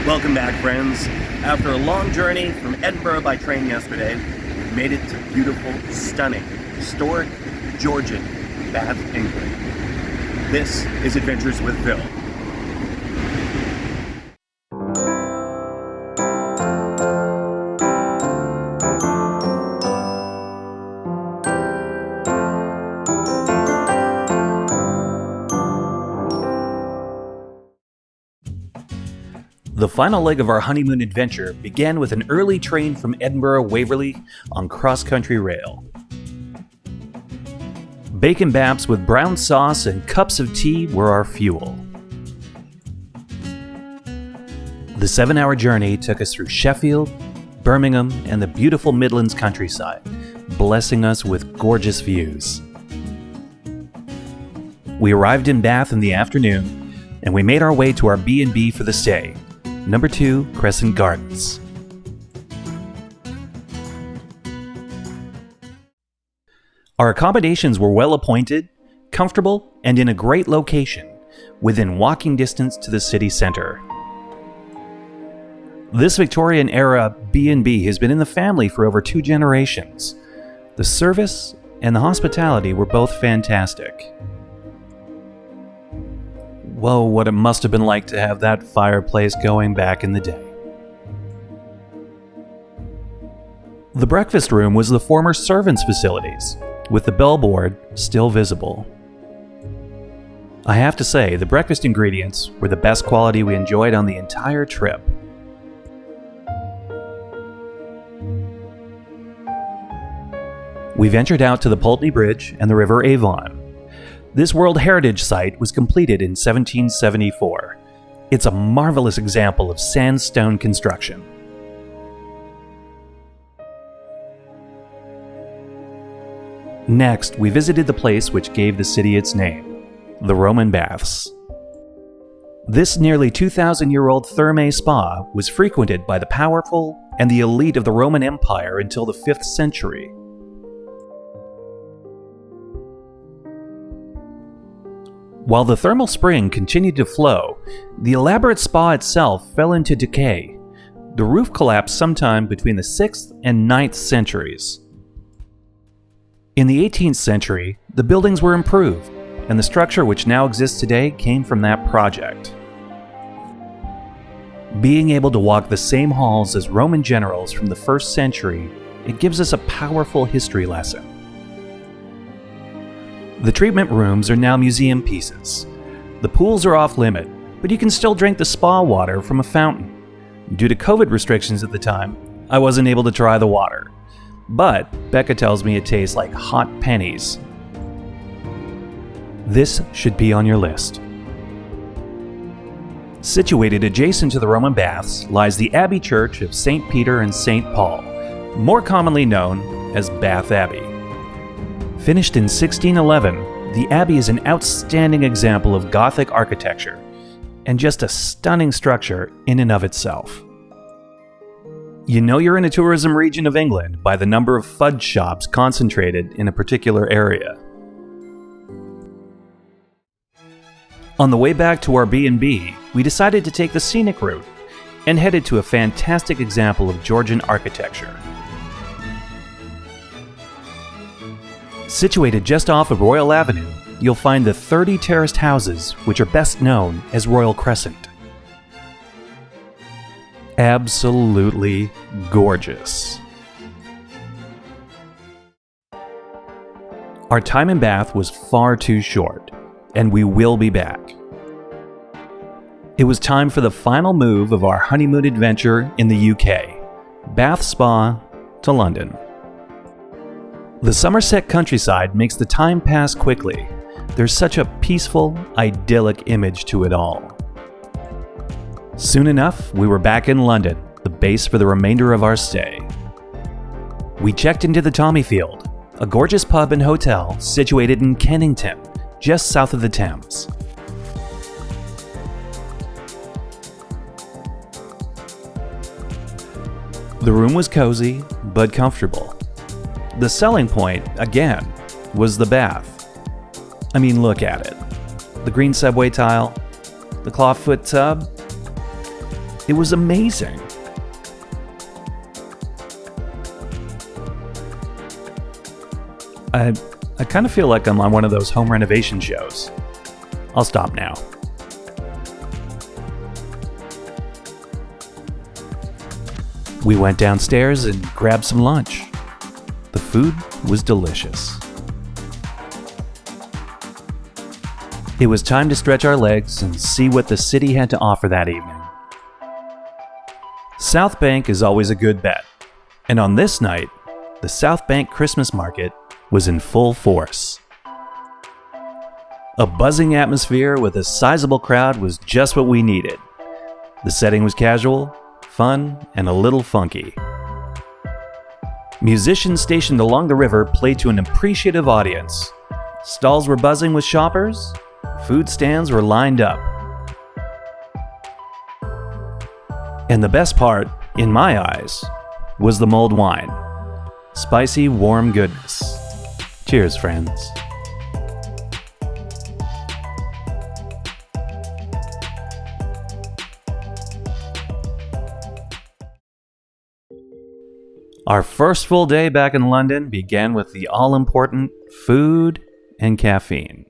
Welcome back, friends. After a long journey from Edinburgh by train yesterday, we made it to beautiful, stunning, historic, Georgian Bath, England. This is Adventures with Phil. The final leg of our honeymoon adventure began with an early train from Edinburgh Waverley on cross-country rail. Bacon baps with brown sauce and cups of tea were our fuel. The 7-hour journey took us through Sheffield, Birmingham, and the beautiful Midlands countryside, blessing us with gorgeous views. We arrived in Bath in the afternoon, and we made our way to our B&B for the stay. Number 2, Crescent Gardens. Our accommodations were well appointed, comfortable, and in a great location, within walking distance to the city centre. This Victorian-era B&B has been in the family for over 2 generations. The service and the hospitality were both fantastic. Whoa, what it must have been like to have that fireplace going back in the day. The breakfast room was the former servants' facilities, with the bellboard still visible. I have to say, the breakfast ingredients were the best quality we enjoyed on the entire trip. We ventured out to the Pulteney Bridge and the River Avon. This World Heritage Site was completed in 1774. It's a marvelous example of sandstone construction. Next, we visited the place which gave the city its name, the Roman Baths. This nearly 2,000-year-old thermae spa was frequented by the powerful and the elite of the Roman Empire until the 5th century. While the thermal spring continued to flow, the elaborate spa itself fell into decay. The roof collapsed sometime between the 6th and 9th centuries. In the 18th century, the buildings were improved, and the structure which now exists today came from that project. Being able to walk the same halls as Roman generals from the 1st century, it gives us a powerful history lesson. The treatment rooms are now museum pieces. The pools are off limit, but you can still drink the spa water from a fountain. Due to COVID restrictions at the time, I wasn't able to try the water. But Becca tells me it tastes like hot pennies. This should be on your list. Situated adjacent to the Roman Baths lies the Abbey Church of St. Peter and St. Paul, more commonly known as Bath Abbey. Finished in 1611, the Abbey is an outstanding example of Gothic architecture, and just a stunning structure in and of itself. You know you're in a tourism region of England by the number of fudge shops concentrated in a particular area. On the way back to our B&B, we decided to take the scenic route and headed to a fantastic example of Georgian architecture. Situated just off of Royal Avenue, you'll find the 30 terraced houses, which are best known as Royal Crescent. Absolutely gorgeous. Our time in Bath was far too short, and we will be back. It was time for the final move of our honeymoon adventure in the UK, Bath Spa to London. The Somerset countryside makes the time pass quickly. There's such a peaceful, idyllic image to it all. Soon enough, we were back in London, the base for the remainder of our stay. We checked into the TOMMYFIELD, a gorgeous pub and hotel situated in Kennington, just south of the Thames. The room was cozy, but comfortable. The selling point, again, was the bath. I mean, look at it. The green subway tile, the clawfoot tub. It was amazing. I kind of feel like I'm on one of those home renovation shows. I'll stop now. We went downstairs and grabbed some lunch. The food was delicious. It was time to stretch our legs and see what the city had to offer that evening. Southbank is always a good bet, and on this night, the Southbank Christmas market was in full force. A buzzing atmosphere with a sizable crowd was just what we needed. The setting was casual, fun, and a little funky. Musicians stationed along the river played to an appreciative audience. Stalls were buzzing with shoppers. Food stands were lined up. And the best part, in my eyes, was the mulled wine. Spicy, warm goodness. Cheers, friends. Our first full day back in London began with the all-important food and caffeine.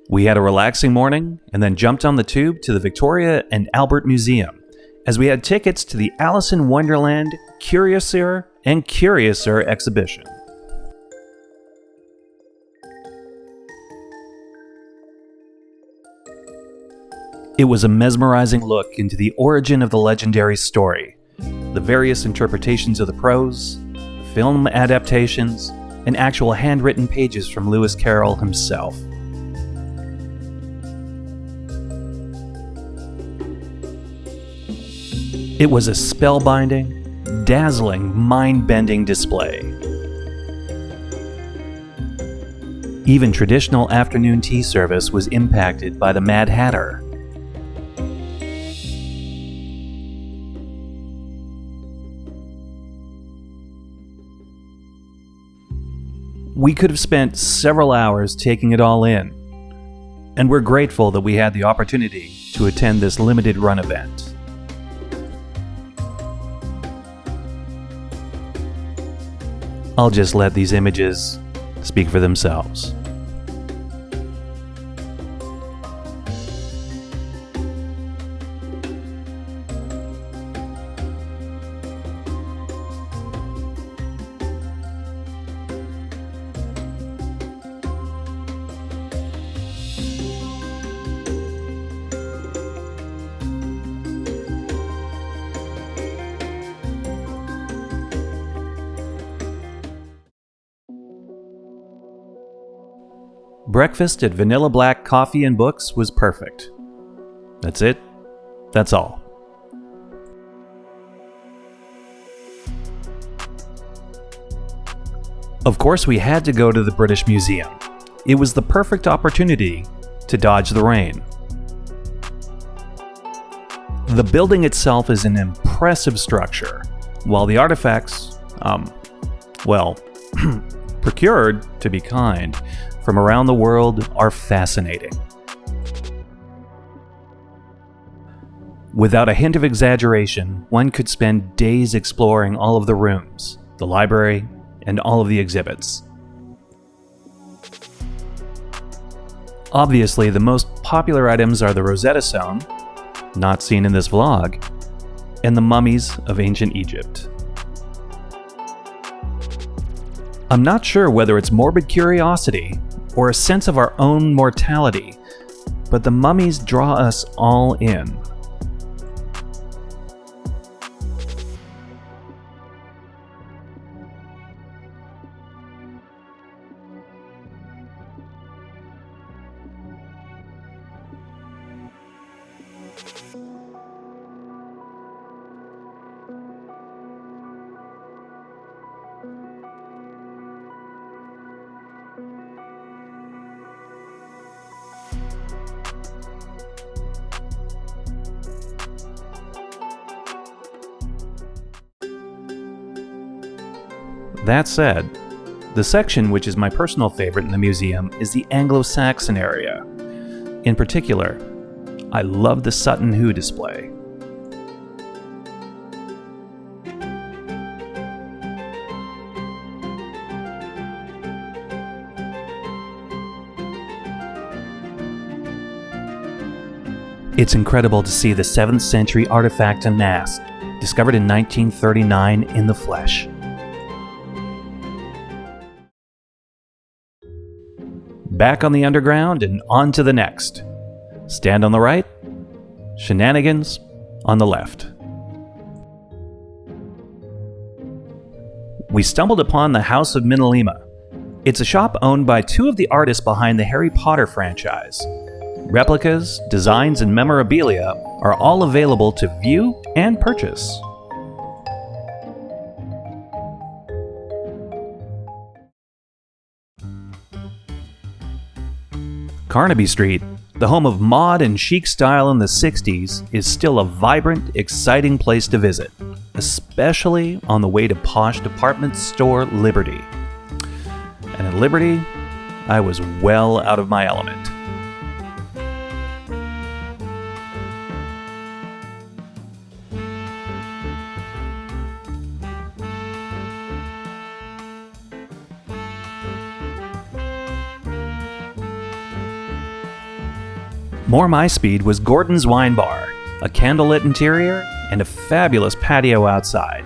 We had a relaxing morning and then jumped on the tube to the Victoria and Albert Museum, as we had tickets to the Alice in Wonderland, Curiouser and Curiouser exhibition. It was a mesmerizing look into the origin of the legendary story, the various interpretations of the prose, film adaptations, and actual handwritten pages from Lewis Carroll himself. It was a spellbinding, dazzling, mind-bending display. Even traditional afternoon tea service was impacted by the Mad Hatter. We could have spent several hours taking it all in, and we're grateful that we had the opportunity to attend this limited run event. I'll just let these images speak for themselves. Breakfast at Vanilla Black Coffee and Books was perfect. That's it. That's all. Of course, we had to go to the British Museum. It was the perfect opportunity to dodge the rain. The building itself is an impressive structure, while the artifacts, procured, to be kind, from around the world are fascinating. Without a hint of exaggeration, one could spend days exploring all of the rooms, the library, and all of the exhibits. Obviously, the most popular items are the Rosetta Stone, not seen in this vlog, and the mummies of ancient Egypt. I'm not sure whether it's morbid curiosity or a sense of our own mortality, but the mummies draw us all in. That said, the section which is my personal favorite in the museum is the Anglo-Saxon area. In particular, I love the Sutton Hoo display. It's incredible to see the 7th century artifact and mask, discovered in 1939 in the flesh. Back on the underground and on to the next. Stand on the right, shenanigans on the left. We stumbled upon the House of MINALIMA. It's a shop owned by 2 of the artists behind the Harry Potter franchise. Replicas, designs, and memorabilia are all available to view and purchase. Carnaby Street, the home of mod and chic style in the 60s, is still a vibrant, exciting place to visit, especially on the way to posh department store Liberty. And at Liberty, I was well out of my element. More my speed was Gordon's Wine Bar, a candlelit interior, and a fabulous patio outside.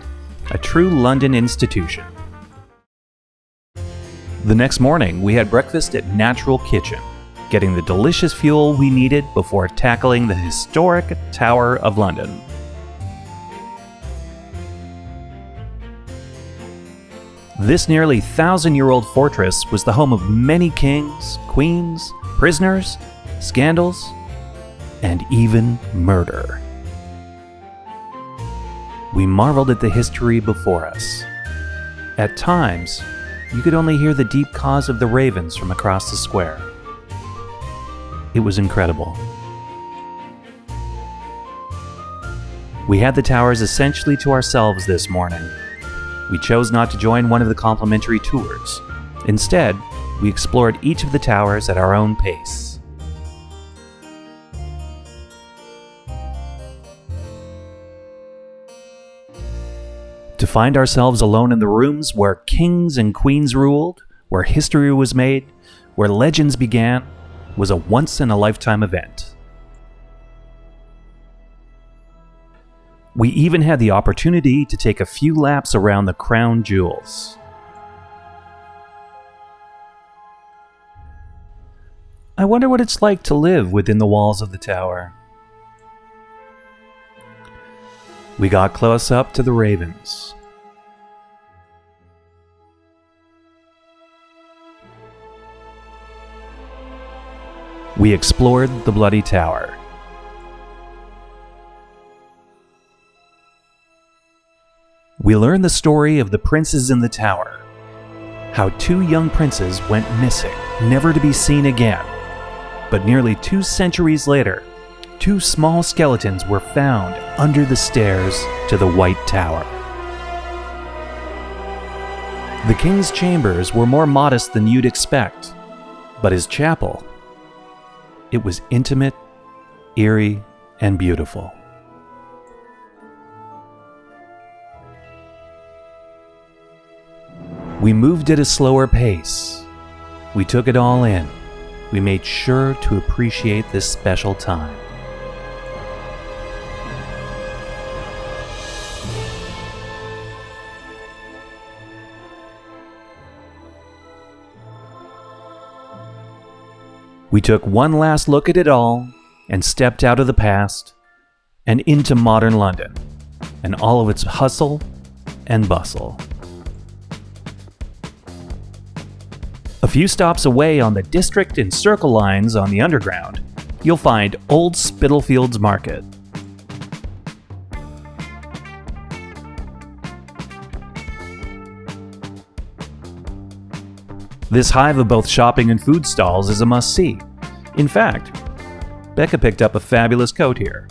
A true London institution. The next morning, we had breakfast at Natural Kitchen, getting the delicious fuel we needed before tackling the historic Tower of London. This nearly 1,000-year-old fortress was the home of many kings, queens, prisoners, scandals, and even murder. We marveled at the history before us. At times, you could only hear the deep caws of the ravens from across the square. It was incredible. We had the towers essentially to ourselves this morning. We chose not to join one of the complimentary tours. Instead, we explored each of the towers at our own pace. To find ourselves alone in the rooms where kings and queens ruled, where history was made, where legends began, was a once-in-a-lifetime event. We even had the opportunity to take a few laps around the crown jewels. I wonder what it's like to live within the walls of the tower. We got close up to the ravens. We explored the Bloody Tower. We learned the story of the princes in the tower, how 2 young princes went missing, never to be seen again. But nearly 2 centuries later, 2 small skeletons were found under the stairs to the White Tower. The king's chambers were more modest than you'd expect, but his chapel, it was intimate, eerie, and beautiful. We moved at a slower pace. We took it all in. We made sure to appreciate this special time. We took one last look at it all and stepped out of the past and into modern London and all of its hustle and bustle. A few stops away on the District and Circle lines on the Underground, you'll find Old SPITALFIELDS Market. This hive of both shopping and food stalls is a must-see. In fact, Becca picked up a fabulous coat here.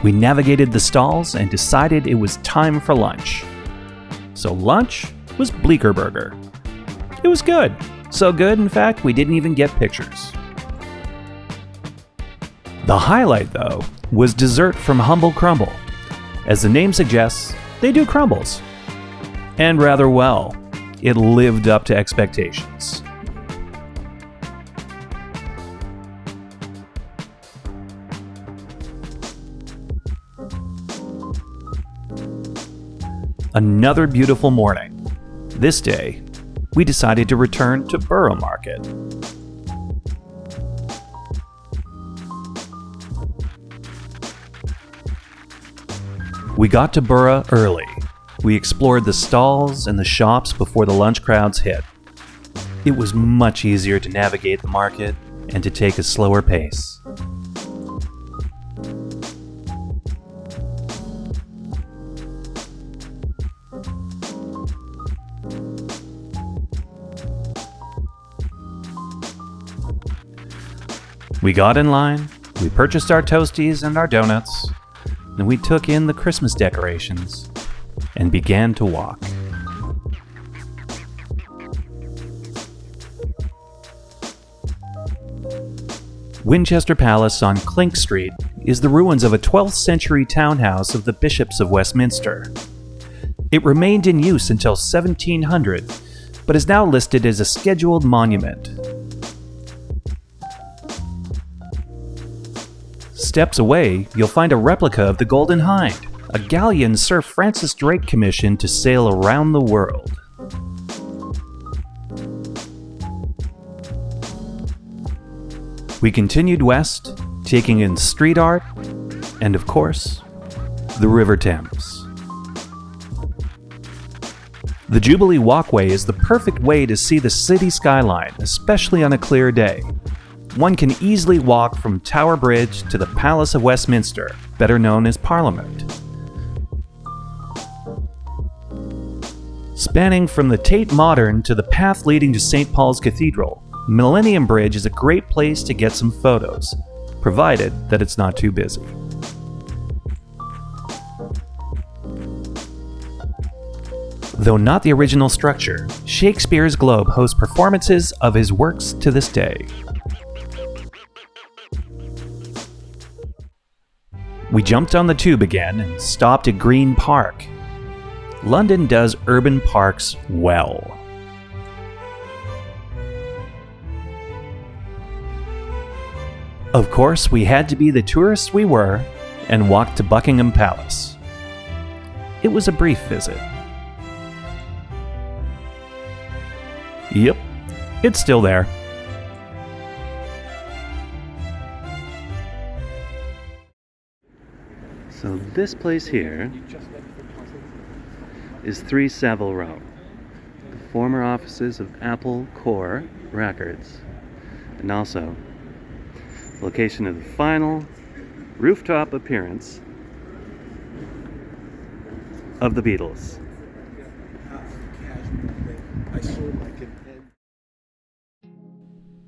We navigated the stalls and decided it was time for lunch. So lunch was Bleecker Burger. It was good. So good, in fact, we didn't even get pictures. The highlight, though, was dessert from Humble Crumble. As the name suggests, they do crumbles. And rather well. It lived up to expectations. Another beautiful morning. This day, we decided to return to Borough Market. We got to Borough early. We explored the stalls and the shops before the lunch crowds hit. It was much easier to navigate the market and to take a slower pace. We got in line, we purchased our toasties and our donuts, and we took in the Christmas decorations and began to walk. Winchester Palace on Clink Street is the ruins of a 12th century townhouse of the Bishops of Westminster. It remained in use until 1700, but is now listed as a scheduled monument. Steps away, you'll find a replica of the Golden Hind, a galleon Sir Francis Drake commissioned to sail around the world. We continued west, taking in street art, and of course, the River Thames. The Jubilee Walkway is the perfect way to see the city skyline, especially on a clear day. One can easily walk from Tower Bridge to the Palace of Westminster, better known as Parliament. Spanning from the Tate Modern to the path leading to St. Paul's Cathedral, Millennium Bridge is a great place to get some photos, provided that it's not too busy. Though not the original structure, Shakespeare's Globe hosts performances of his works to this day. We jumped on the tube again and stopped at Green Park. London does urban parks well. Of course, we had to be the tourists we were and walk to Buckingham Palace. It was a brief visit. Yep, it's still there. So this place here is 3 Savile Row, the former offices of Apple Corps Records, and also the location of the final rooftop appearance of the Beatles.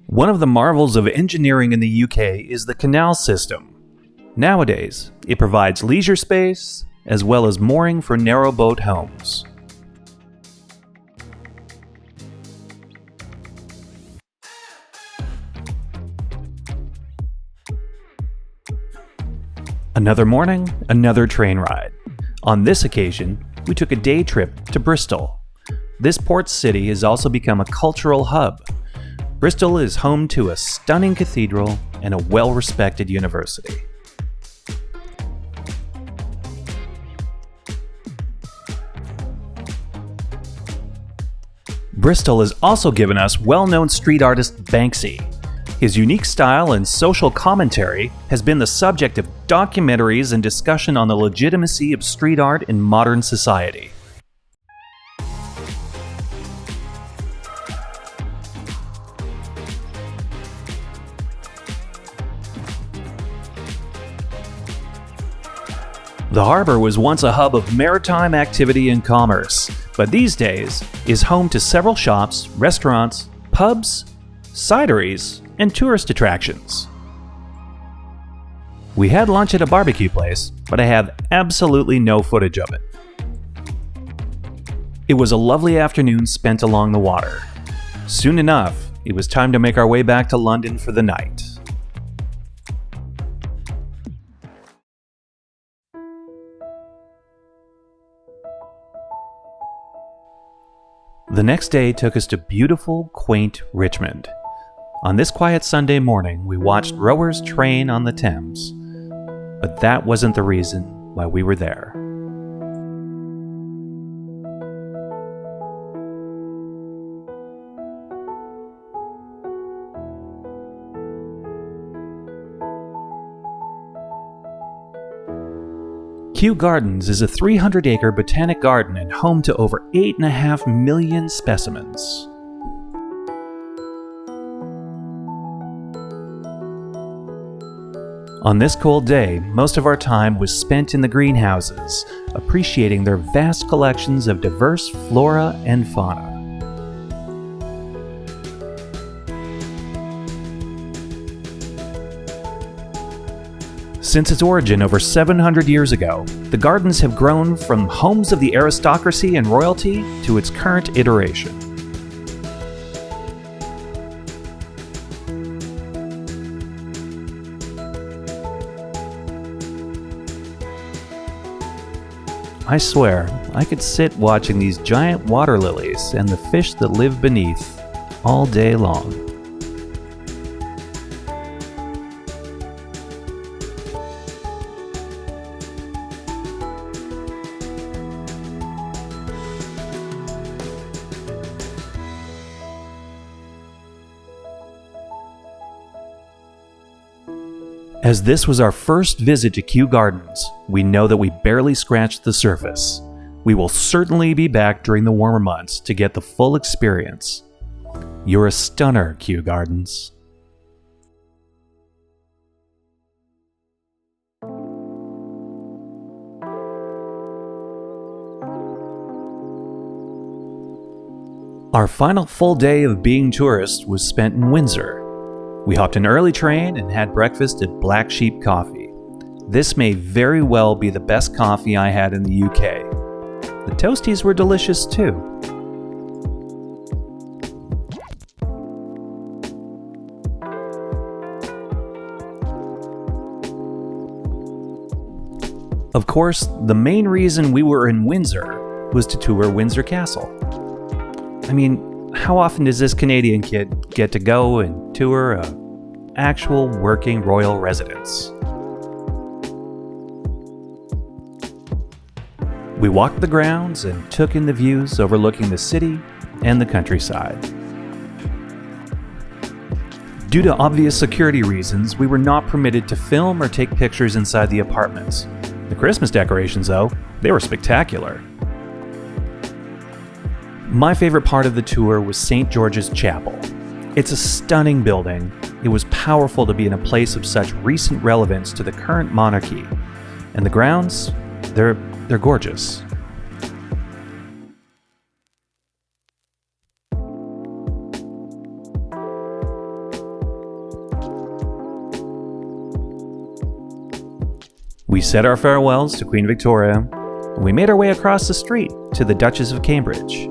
One of the marvels of engineering in the UK is the canal system. Nowadays, it provides leisure space as well as mooring for narrowboat homes. Another morning, another train ride. On this occasion, we took a day trip to Bristol. This port city has also become a cultural hub. Bristol is home to a stunning cathedral and a well-respected university. Bristol has also given us well-known street artist Banksy. His unique style and social commentary has been the subject of documentaries and discussion on the legitimacy of street art in modern society. The harbour was once a hub of maritime activity and commerce, but these days is home to several shops, restaurants, pubs, cideries, and tourist attractions. We had lunch at a barbecue place, but I have absolutely no footage of it. It was a lovely afternoon spent along the water. Soon enough, it was time to make our way back to London for the night. The next day took us to beautiful, quaint Richmond. On this quiet Sunday morning, we watched rowers train on the Thames. But that wasn't the reason why we were there. Kew Gardens is a 300-acre botanic garden and home to over 8.5 million specimens. On this cold day, most of our time was spent in the greenhouses, appreciating their vast collections of diverse flora and fauna. Since its origin over 700 years ago, the gardens have grown from homes of the aristocracy and royalty to its current iteration. I swear, I could sit watching these giant water lilies and the fish that live beneath all day long. As this was our first visit to Kew Gardens, we know that we barely scratched the surface. We will certainly be back during the warmer months to get the full experience. You're a stunner, Kew Gardens. Our final full day of being tourists was spent in Windsor. We hopped an early train and had breakfast at Black Sheep Coffee. This may very well be the best coffee I had in the UK. The toasties were delicious too. Of course, the main reason we were in Windsor was to tour Windsor Castle. I mean, how often does this Canadian kid get to go and tour an actual working royal residence? We walked the grounds and took in the views overlooking the city and the countryside. Due to obvious security reasons, we were not permitted to film or take pictures inside the apartments. The Christmas decorations, though, they were spectacular. My favorite part of the tour was St. George's Chapel. It's a stunning building. It was powerful to be in a place of such recent relevance to the current monarchy. And the grounds, they're gorgeous. We said our farewells to Queen Victoria, and we made our way across the street to the Duchess of Cambridge.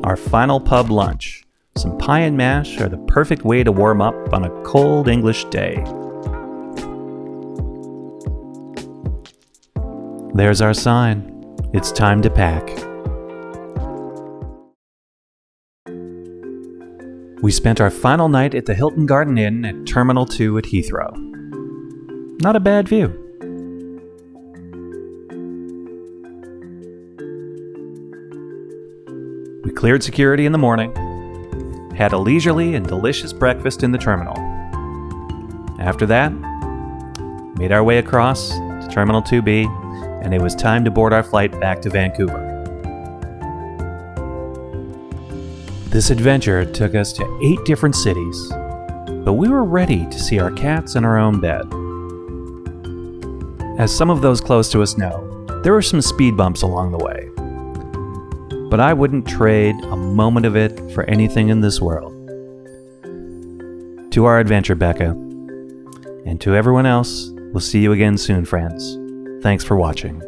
Our final pub lunch. Some pie and mash are the perfect way to warm up on a cold English day. There's our sign. It's time to pack. We spent our final night at the Hilton Garden Inn at Terminal 2 at Heathrow. Not a bad view. We cleared security in the morning, had a leisurely and delicious breakfast in the terminal. After that, made our way across to Terminal 2B, and it was time to board our flight back to Vancouver. This adventure took us to 8 different cities, but we were ready to see our cats in our own bed. As some of those close to us know, there were some speed bumps along the way. But I wouldn't trade a moment of it for anything in this world. To our adventure, Becca. And to everyone else, we'll see you again soon, friends. Thanks for watching.